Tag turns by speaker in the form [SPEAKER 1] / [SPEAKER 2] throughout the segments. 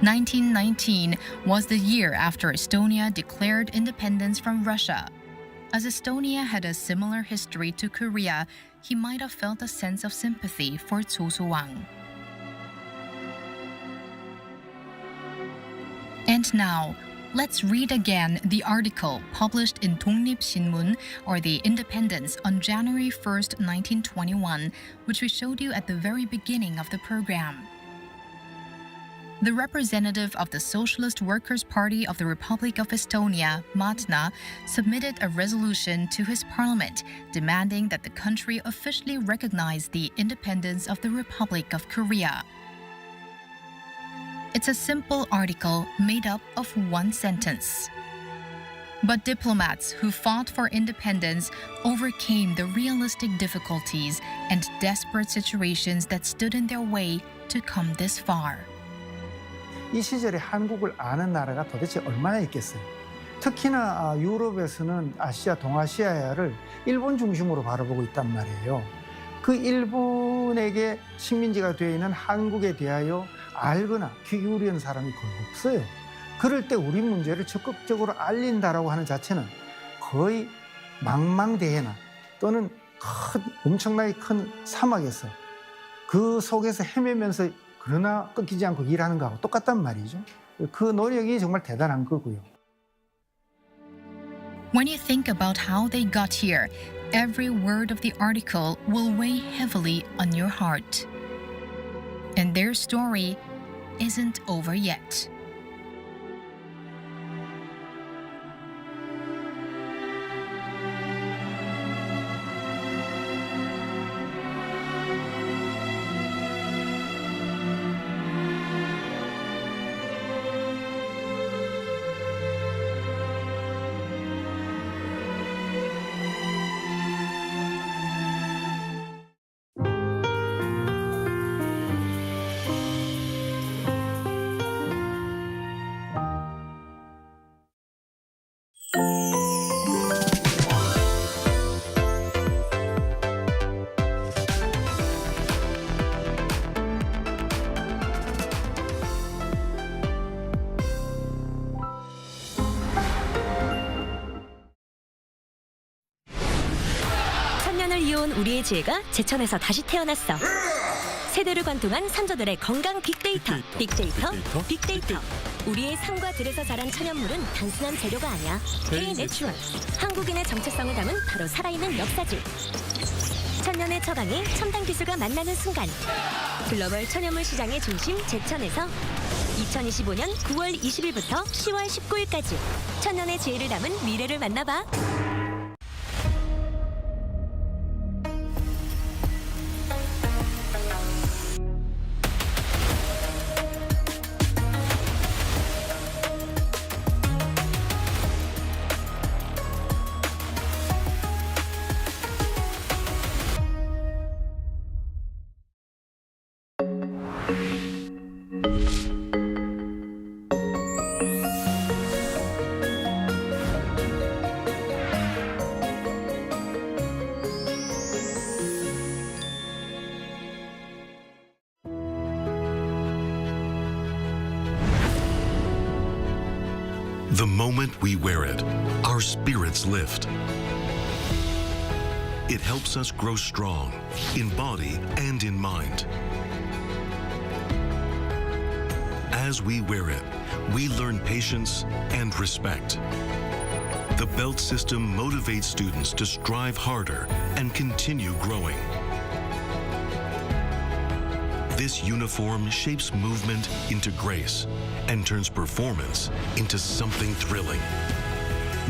[SPEAKER 1] 1919 was the year after Estonia declared independence from Russia. As Estonia had a similar history to Korea, he might have felt a sense of sympathy for Cho So-wang. And now, let's read again the article published in 독립신문, or The Independence, on January 1st, 1921, which we showed you at the very beginning of the program. The representative of the Socialist Workers' Party of the Republic of Estonia, Matna, submitted a resolution to his parliament demanding that the country officially recognize the independence of the Republic of Korea. It's a simple article made up of one sentence. But diplomats who fought for independence overcame the realistic difficulties and desperate situations that stood in their way to come this far.
[SPEAKER 2] 이 시절에 한국을 아는 나라가 도대체 얼마나 있겠어요? 특히나 유럽에서는 아시아, 동아시아를 일본 중심으로 바라보고 있단 말이에요. 그 일본에게 식민지가 되어 있는 한국에 대하여 알거나 귀 기울이는 사람이 거의 없어요. 그럴 때 우리 문제를 적극적으로 알린다라고 하는 자체는 거의 망망대해나 또는 엄청나게 큰 사막에서 그 속에서 헤매면서 그러나 끊기지 않고 일하는 거하고 똑같단 말이죠. 그 노력이 정말 대단한 거고요.
[SPEAKER 1] When you think about how they got here, every word of the article will weigh heavily on your heart. And their story isn't over yet.
[SPEAKER 3] 천년을 이어온 우리의 지혜가 제천에서 다시 태어났어. 세대를 관통한 선조들의 건강 빅데이터. 빅데이터. 우리의 산과 들에서 자란 천연물은 단순한 재료가 아니야. K-내추럴. 한국인의 정체성을 담은 바로 살아있는 역사지. 천년의 처방이 첨단 기술과 만나는 순간. 글로벌 천연물 시장의 중심 제천에서 2025년 9월 20일부터 10월 19일까지 천년의 지혜를 담은 미래를 만나봐.
[SPEAKER 4] The moment we wear it, our spirits lift. It helps us grow strong in body and in mind. As we wear it, we learn patience and respect. The belt system motivates students to strive harder and continue growing. This uniform shapes movement into grace and turns performance into something thrilling.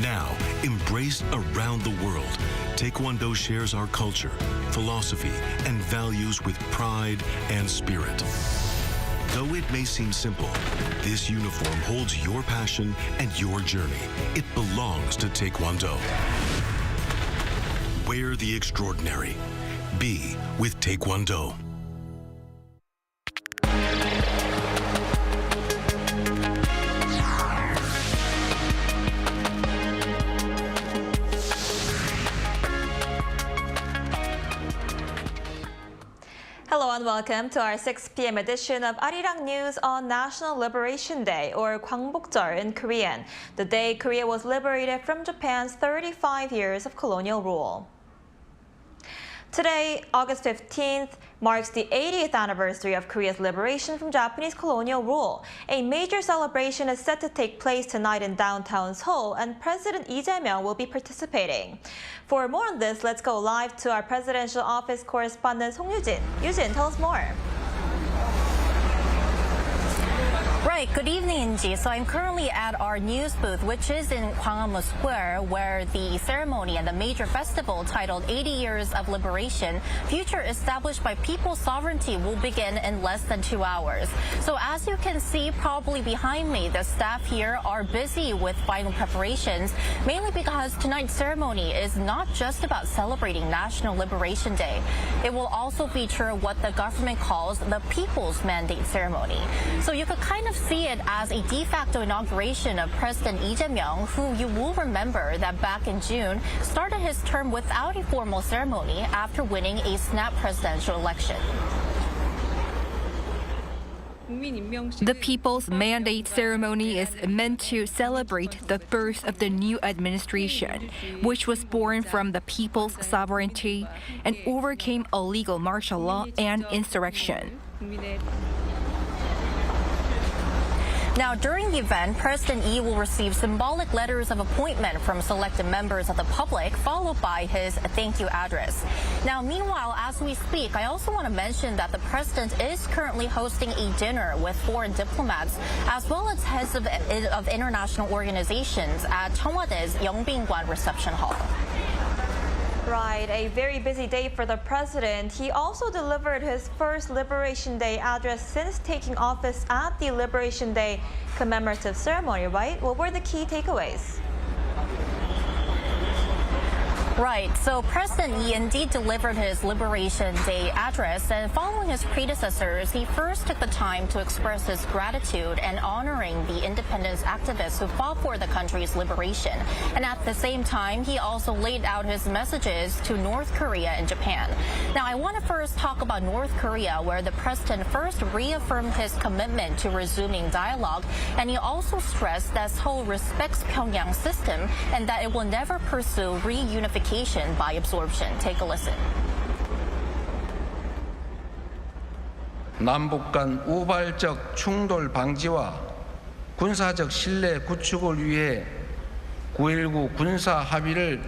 [SPEAKER 4] Now, embraced around the world, Taekwondo shares our culture, philosophy, and values with pride and spirit. Though it may seem simple, this uniform holds your passion and your journey. It belongs to Taekwondo. Wear the extraordinary. Be with Taekwondo.
[SPEAKER 5] Hello and welcome to our 6 p.m. edition of Arirang News on National Liberation Day, or Gwangbokjeol in Korean, the day Korea was liberated from Japan's 35 years of colonial rule. Today, August 15th, marks the 80th anniversary of Korea's liberation from Japanese colonial rule. A major celebration is set to take place tonight in downtown Seoul, and President Lee Jae-myung will be participating. For more on this, let's go live to our presidential office correspondent Song Yoo-jin. Yoo-jin, tell us more.
[SPEAKER 6] Right, good evening, Inji. So I'm currently at our news booth, which is in Gwanghwamun Square, where the ceremony and the major festival titled 80 Years of Liberation, Future Established by People's Sovereignty, will begin in less than 2 hours. So as you can see, probably behind me, the staff here are busy with final preparations, mainly because tonight's ceremony is not just about celebrating National Liberation Day. It will also feature what the government calls the People's Mandate Ceremony. So you could kind of see it as a de facto inauguration of President Lee Jae-myung, who you will remember that back in June started his term without a formal ceremony after winning a snap presidential election.
[SPEAKER 7] The People's Mandate Ceremony is meant to celebrate the birth of the new administration, which was born from the people's sovereignty and overcame illegal martial law and insurrection.
[SPEAKER 6] Now, during the event, President Lee will receive symbolic letters of appointment from selected members of the public, followed by his thank you address. Now, meanwhile, as we speak, I also want to mention that the president is currently hosting a dinner with foreign diplomats, as well as heads of international organizations at Cheongwade's Yeongbin-gwan Reception Hall.
[SPEAKER 5] Right, a very busy day for the president. He also delivered his first Liberation Day address since taking office at the Liberation Day commemorative ceremony, right? What were the key takeaways?
[SPEAKER 6] Right, so President Lee indeed delivered his Liberation Day address, and following his predecessors, he first took the time to express his gratitude and honoring the independence activists who fought for the country's liberation. And at the same time, he also laid out his messages to North Korea and Japan. Now, I want to first talk about North Korea, where the president first reaffirmed his commitment to resuming dialogue, and he also stressed that Seoul respects Pyongyang's system and that it will never pursue reunification by absorption. Take a listen.
[SPEAKER 8] 남북 간 우발적 충돌 방지와 군사적 신뢰 구축을 위해 9.19 군사 합의를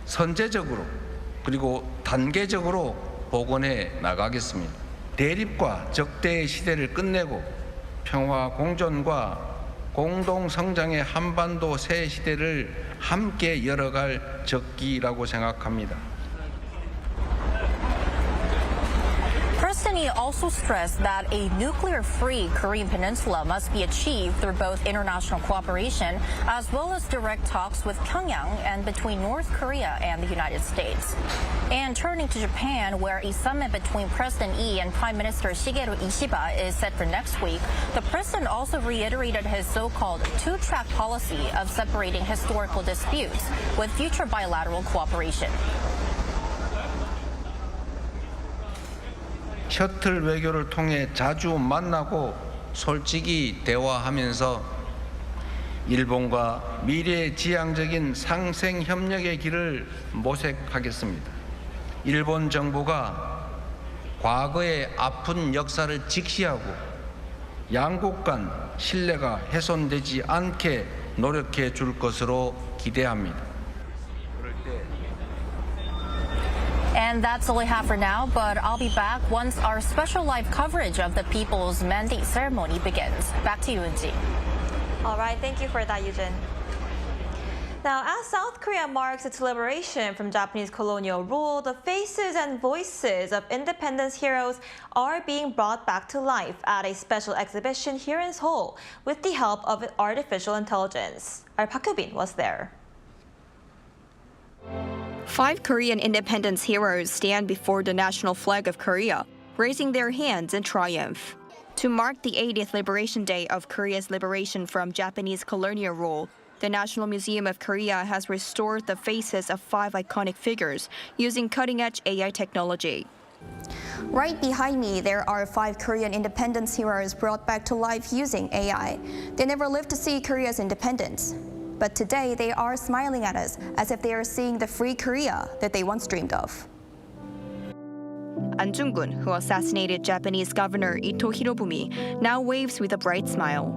[SPEAKER 8] 선제적으로 그리고 단계적으로 복원해 나가겠습니다. 대립과 적대의 시대를 끝내고 평화 공존과 공동 성장의 한반도 새 시대를 함께 열어갈 적기라고 생각합니다.
[SPEAKER 6] President Lee also stressed that a nuclear-free Korean peninsula must be achieved through both international cooperation as well as direct talks with Pyongyang and between North Korea and the United States. And turning to Japan, where a summit between President Lee and Prime Minister Shigeru Ishiba is set for next week, the president also reiterated his so-called two-track policy of separating historical disputes with future bilateral cooperation.
[SPEAKER 8] 셔틀 외교를 통해 자주 만나고 솔직히 대화하면서 일본과 미래지향적인 상생 협력의 길을 모색하겠습니다. 일본 정부가 과거의 아픈 역사를 직시하고 양국 간 신뢰가 훼손되지 않게 노력해 줄 것으로 기대합니다.
[SPEAKER 6] And that's all I have for now, but I'll be back once our special live coverage of the People's Mandate Ceremony begins. Back to you, Eunji.
[SPEAKER 5] All right, thank you for that, Yoo-jin. Now, as South Korea marks its liberation from Japanese colonial rule, the faces and voices of independence heroes are being brought back to life at a special exhibition here in Seoul with the help of artificial intelligence. Our Park Hyo-bin was there.
[SPEAKER 9] 5 Korean independence heroes stand before the national flag of Korea, raising their hands in triumph. To mark the 80th Liberation Day of Korea's liberation from Japanese colonial rule, the National Museum of Korea has restored the faces of 5 iconic figures using cutting-edge AI technology. Right behind me, there are 5 Korean independence heroes brought back to life using AI. They never lived to see Korea's independence. But today, they are smiling at us as if they are seeing the free Korea that they once dreamed of. An Jung-gun, who assassinated Japanese governor Ito Hirobumi, now waves with a bright smile.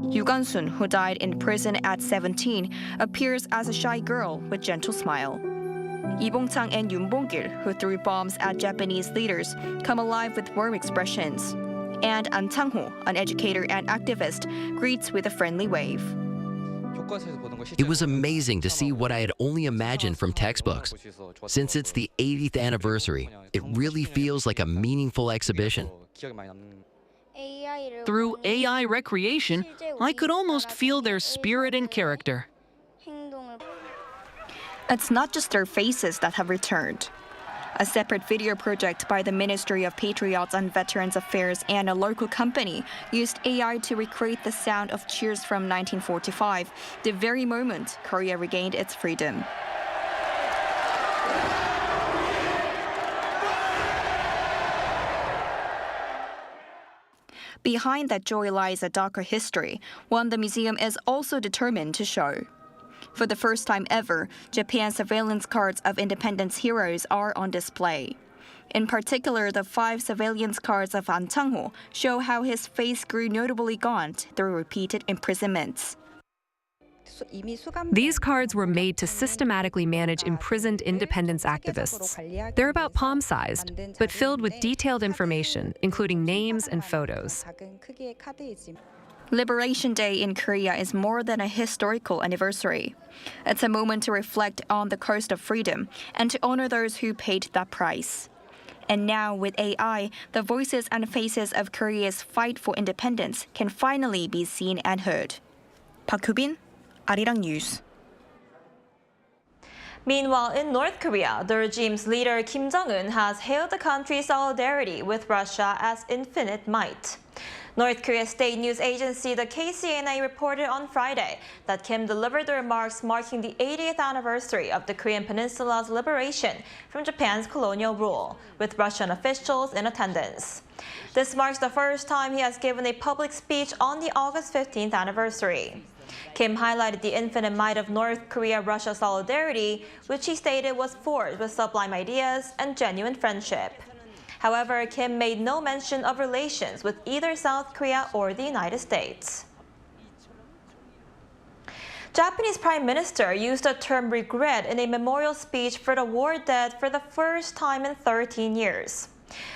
[SPEAKER 9] Yu Gun-sun, who died in prison at 17, appears as a shy girl with gentle smile. Lee Bong-chang and Yoon Bong-gil, who threw bombs at Japanese leaders, come alive with warm expressions. And An Chang-ho, an educator and activist, greets with a friendly wave.
[SPEAKER 10] It was amazing to see what I had only imagined from textbooks. Since it's the 80th anniversary, it really feels like a meaningful exhibition.
[SPEAKER 11] Through AI recreation, I could almost feel their spirit and character.
[SPEAKER 9] It's not just their faces that have returned. A separate video project by the Ministry of Patriots and Veterans Affairs and a local company used AI to recreate the sound of cheers from 1945, the very moment Korea regained its freedom. Behind that joy lies a darker history, one the museum is also determined to show. For the first time ever, Japan's surveillance cards of independence heroes are on display. In particular, the 5 surveillance cards of An Chang-ho show how his face grew notably gaunt through repeated imprisonments.
[SPEAKER 12] These cards were made to systematically manage imprisoned independence activists. They're about palm-sized, but filled with detailed information, including names and photos.
[SPEAKER 9] Liberation Day in Korea is more than a historical anniversary. It's a moment to reflect on the cost of freedom and to honor those who paid that price. And now, with AI, the voices and faces of Korea's fight for independence can finally be seen and heard. Park Hoo-bin, Arirang News.
[SPEAKER 5] Meanwhile, in North Korea, the regime's leader Kim Jong-un has hailed the country's solidarity with Russia as infinite might. North Korea's state news agency, the KCNA, reported on Friday that Kim delivered the remarks marking the 80th anniversary of the Korean Peninsula's liberation from Japan's colonial rule, with Russian officials in attendance. This marks the first time he has given a public speech on the August 15th anniversary. Kim highlighted the infinite might of North Korea-Russia solidarity, which he stated was forged with sublime ideas and genuine friendship. However, Kim made no mention of relations with either South Korea or the United States. Japanese Prime Minister used the term regret in a memorial speech for the war dead for the first time in 13 years.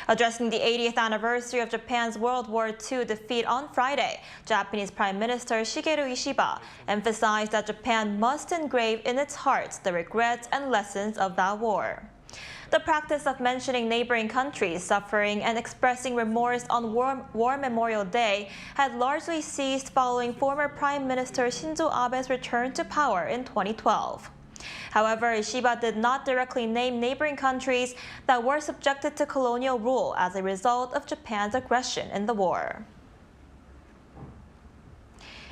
[SPEAKER 5] Addressing the 80th anniversary of Japan's World War II defeat on Friday, Japanese Prime Minister Shigeru Ishiba emphasized that Japan must engrave in its hearts the regrets and lessons of that war. The practice of mentioning neighboring countries suffering and expressing remorse on War Memorial Day had largely ceased following former Prime Minister Shinzo Abe's return to power in 2012. However, Ishiba did not directly name neighboring countries that were subjected to colonial rule as a result of Japan's aggression in the war.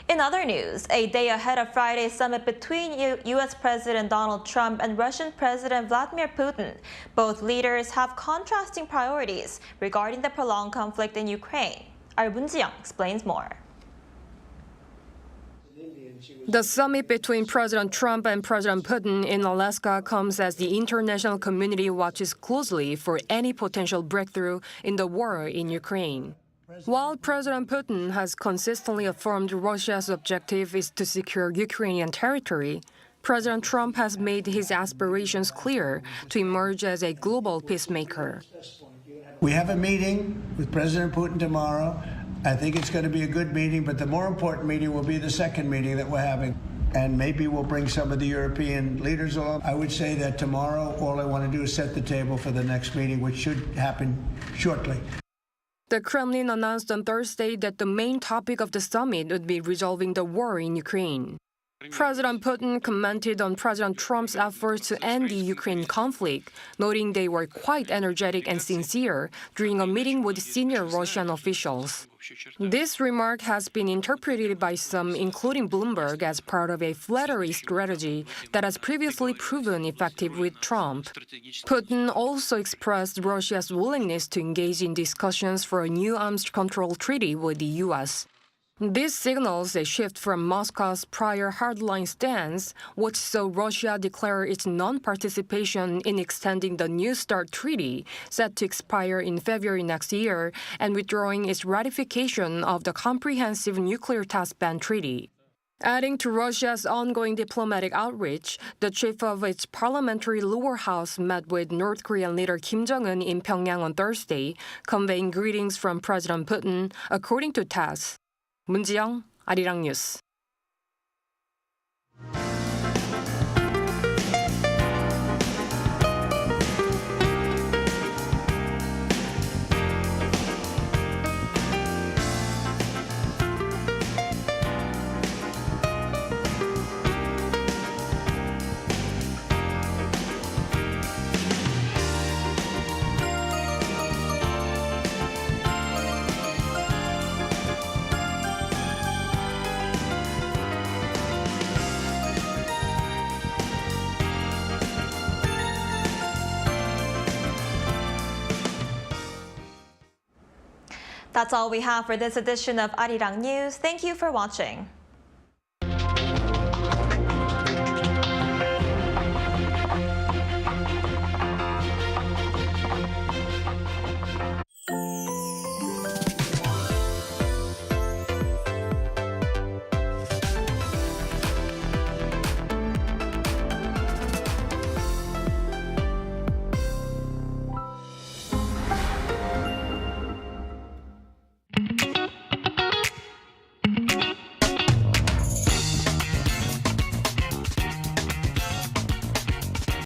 [SPEAKER 5] In other news, a day ahead of Friday's summit between U.S. President Donald Trump and Russian President Vladimir Putin, both leaders have contrasting priorities regarding the prolonged conflict in Ukraine. Our Moon Ji-young explains more.
[SPEAKER 13] The summit between President Trump and President Putin in Alaska comes as the international community watches closely for any potential breakthrough in the war in Ukraine. While President Putin has consistently affirmed Russia's objective is to secure Ukrainian territory, President Trump has made his aspirations clear to emerge as a global peacemaker.
[SPEAKER 14] We have a meeting with President Putin tomorrow. I think it's going to be a good meeting, but the more important meeting will be the second meeting that we're having. And maybe we'll bring some of the European leaders along. I would say that tomorrow, all I want to do is set the table for the next meeting, which should happen shortly.
[SPEAKER 13] The Kremlin announced on Thursday that the main topic of the summit would be resolving the war in Ukraine. President Putin commented on President Trump's efforts to end the Ukraine conflict, noting they were quite energetic and sincere during a meeting with senior Russian officials. This remark has been interpreted by some, including Bloomberg, as part of a flattery strategy that has previously proven effective with Trump. Putin also expressed Russia's willingness to engage in discussions for a new arms control treaty with the U.S. This signals a shift from Moscow's prior hardline stance, which saw Russia declare its non-participation in extending the New START treaty, set to expire in February next year, and withdrawing its ratification of the Comprehensive Nuclear Test Ban Treaty. Adding to Russia's ongoing diplomatic outreach, the chief of its parliamentary lower house met with North Korean leader Kim Jong-un in Pyongyang on Thursday, conveying greetings from President Putin, according to TASS. 문지영, 아리랑 뉴스.
[SPEAKER 5] That's all we have for this edition of Arirang News. Thank you for watching.